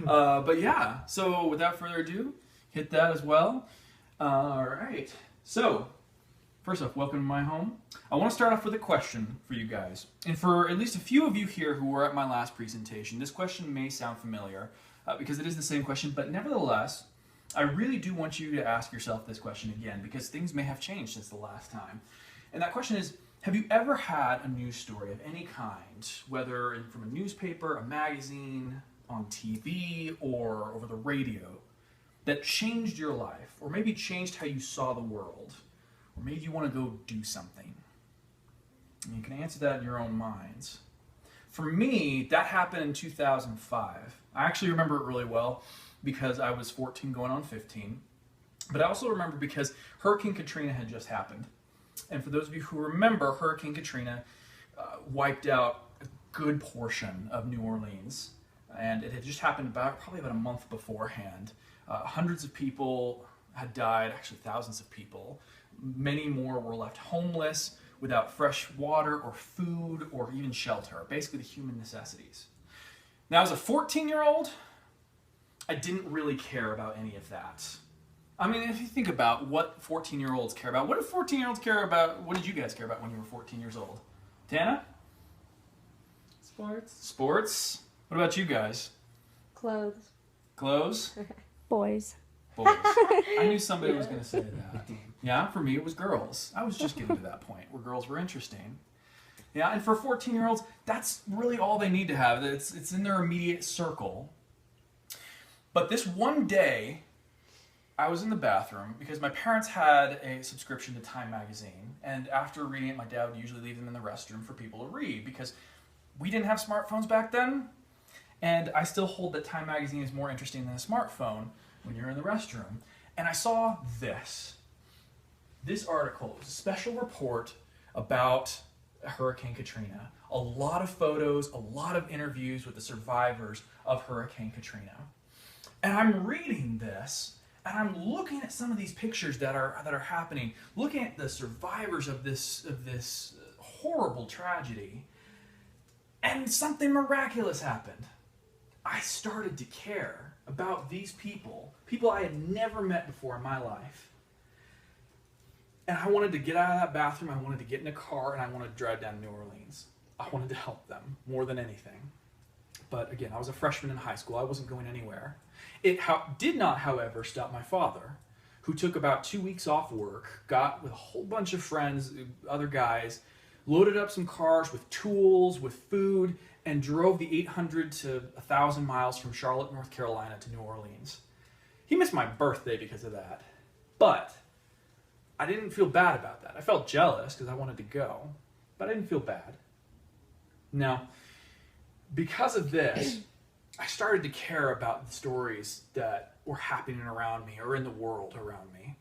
But yeah, so without further ado, hit that as well. All right. So, first off, welcome to my home. I want to start off with a question for you guys. And for at least a few of you here who were at my last presentation, this question may sound familiar because it is the same question, but nevertheless, I really do want you to ask yourself this question again because things may have changed since the last time. And that question is, have you ever had a news story of any kind, whether from a newspaper, a magazine, on TV, or over the radio, that changed your life, or maybe changed how you saw the world, or made you want to go do something? And you can answer that in your own minds. For me, that happened in 2005. I actually remember it really well because I was 14 going on 15. But I also remember because Hurricane Katrina had just happened. And for those of you who remember, Hurricane Katrina wiped out a good portion of New Orleans. And it had just happened probably about a month beforehand. Hundreds of people had died, actually thousands of people. Many more were left homeless, without fresh water or food or even shelter, basically the human necessities. Now, as a 14-year-old, I didn't really care about any of that. I mean, if you think about what 14-year-olds care about, what did 14-year-olds care about? What did you guys care about when you were 14 years old? Tana? Sports. Sports? What about you guys? Clothes. Clothes? Boys. Boys. I knew somebody was going to say that. Yeah, for me it was girls. I was just getting to that point where girls were interesting. Yeah, and for 14-year-olds, that's really all they need to have. It's in their immediate circle. But this one day, I was in the bathroom because my parents had a subscription to Time magazine, and after reading it, my dad would usually leave them in the restroom for people to read because we didn't have smartphones back then, and I still hold that Time magazine is more interesting than a smartphone when you're in the restroom. And I saw this article. It was a special report about Hurricane Katrina. A lot of photos, a lot of interviews with the survivors of Hurricane Katrina. And I'm reading this, and I'm looking at some of these pictures that are happening, looking at the survivors of this horrible tragedy, and something miraculous happened. I started to care about these people I had never met before in my life. And I wanted to get out of that bathroom, I wanted to get in a car, and I wanted to drive down to New Orleans. I wanted to help them more than anything. But again, I was a freshman in high school. I wasn't going anywhere. It did not, however, stop my father, who took about 2 weeks off work, got with a whole bunch of friends, other guys, loaded up some cars with tools, with food, and drove the 800 to 1,000 miles from Charlotte, North Carolina to New Orleans. He missed my birthday because of that. But I didn't feel bad about that. I felt jealous because I wanted to go, but I didn't feel bad. Now, because of this, I started to care about the stories that were happening around me or in the world around me.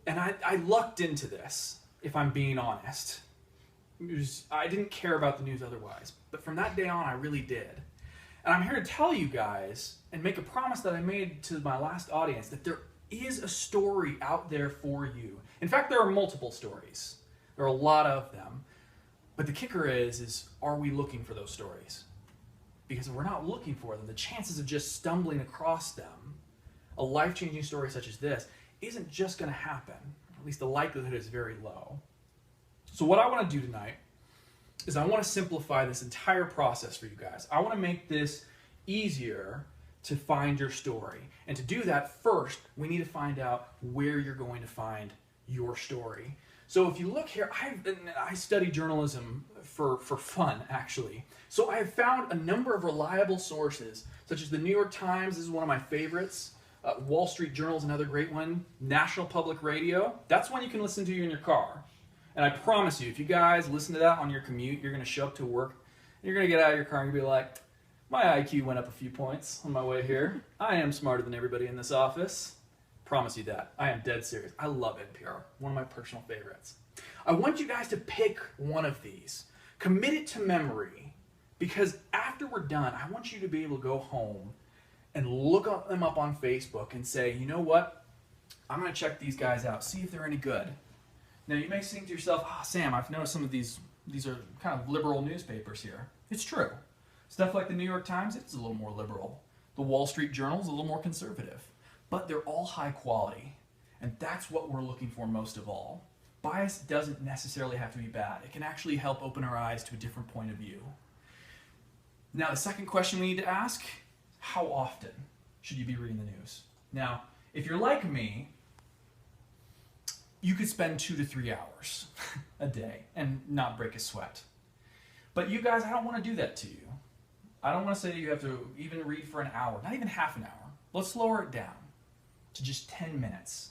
And I lucked into this, if I'm being honest. I didn't care about the news otherwise, but from that day on, I really did. And I'm here to tell you guys and make a promise that I made to my last audience that there is a story out there for you. In fact, there are multiple stories. There are a lot of them. But the kicker is are we looking for those stories? Because if we're not looking for them, the chances of just stumbling across them, a life-changing story such as this, isn't just going to happen. At least the likelihood is very low. So what I want to do tonight is I want to simplify this entire process for you guys. I want to make this easier to find your story. And to do that, first, we need to find out where you're going to find your story. So if you look here, I study journalism for fun, actually. So I have found a number of reliable sources, such as the New York Times, this is one of my favorites, Wall Street Journal is another great one, National Public Radio, that's one you can listen to in your car. And I promise you, if you guys listen to that on your commute, you're going to show up to work, and you're going to get out of your car and you'll be like, my IQ went up a few points on my way here. I am smarter than everybody in this office. Promise you that. I am dead serious. I love NPR. One of my personal favorites. I want you guys to pick one of these. Commit it to memory. Because after we're done, I want you to be able to go home and look them up on Facebook and say, you know what? I'm going to check these guys out. See if they're any good. Now you may think to yourself, Sam, I've noticed some of these are kind of liberal newspapers here. It's true. Stuff like the New York Times, it's a little more liberal. The Wall Street Journal is a little more conservative. But they're all high quality. And that's what we're looking for most of all. Bias doesn't necessarily have to be bad. It can actually help open our eyes to a different point of view. Now, the second question we need to ask, how often should you be reading the news? Now, if you're like me, you could spend 2 to 3 hours a day and not break a sweat. But you guys, I don't want to do that to you. I don't want to say you have to even read for an hour, not even half an hour. Let's lower it down to just 10 minutes.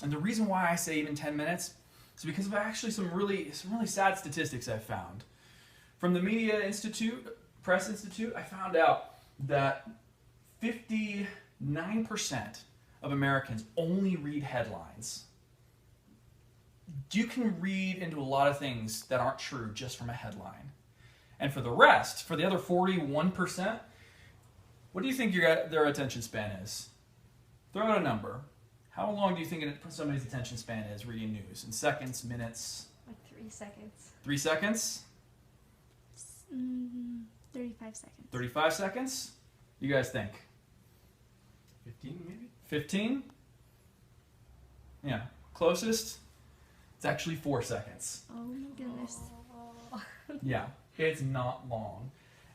And the reason why I say even 10 minutes is because of actually some really sad statistics I've found. From the Press Institute, I found out that 59% of Americans only read headlines. You can read into a lot of things that aren't true just from a headline. And for the rest, for the other 41%, what do you think their attention span is? Throw out a number. How long do you think somebody's attention span is reading news? In seconds, minutes? Like 3 seconds. 3 seconds? 35 seconds. 35 seconds? You guys think? 15 maybe? 15? Yeah. Closest? It's actually 4 seconds. Oh my goodness. Yeah. It's not long.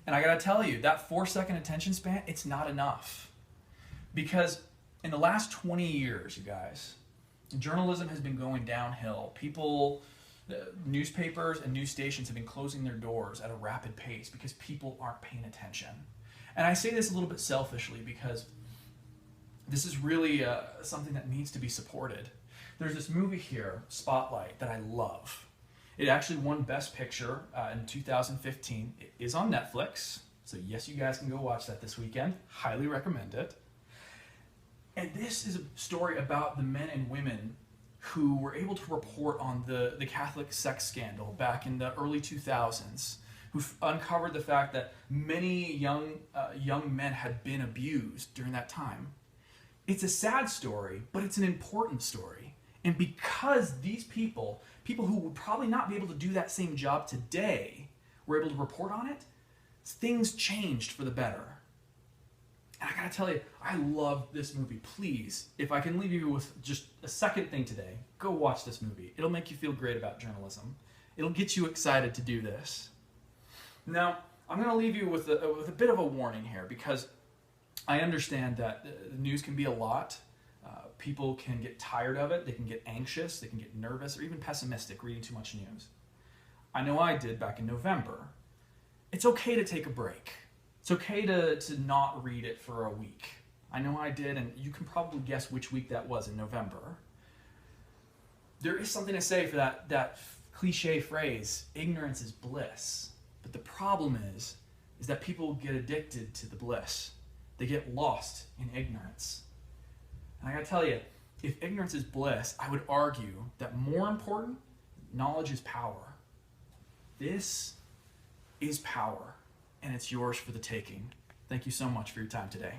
And I gotta tell you, that 4-second attention span, it's not enough. Because in the last 20 years, you guys, journalism has been going downhill. Newspapers and news stations have been closing their doors at a rapid pace because people aren't paying attention. And I say this a little bit selfishly because this is really something that needs to be supported. There's this movie here, Spotlight, that I love. It actually won Best Picture in 2015. It is on Netflix, so yes, you guys can go watch that this weekend. Highly recommend it. And this is a story about the men and women who were able to report on the Catholic sex scandal back in the early 2000s, who uncovered the fact that many young men had been abused during that time. It's a sad story, but it's an important story. And because these people who would probably not be able to do that same job today, were able to report on it, things changed for the better. And I gotta tell you, I love this movie. Please, if I can leave you with just a second thing today, go watch this movie. It'll make you feel great about journalism. It'll get you excited to do this. Now, I'm gonna leave you with a bit of a warning here, because I understand that the news can be a lot. People can get tired of it, they can get anxious, they can get nervous, or even pessimistic reading too much news. I know I did back in November. It's okay to take a break. It's okay to not read it for a week. I know I did, and you can probably guess which week that was in November. There is something to say for that cliche phrase, ignorance is bliss. But the problem is that people get addicted to the bliss. They get lost in ignorance. And I gotta tell you, if ignorance is bliss, I would argue that more important, knowledge is power. This is power, and it's yours for the taking. Thank you so much for your time today.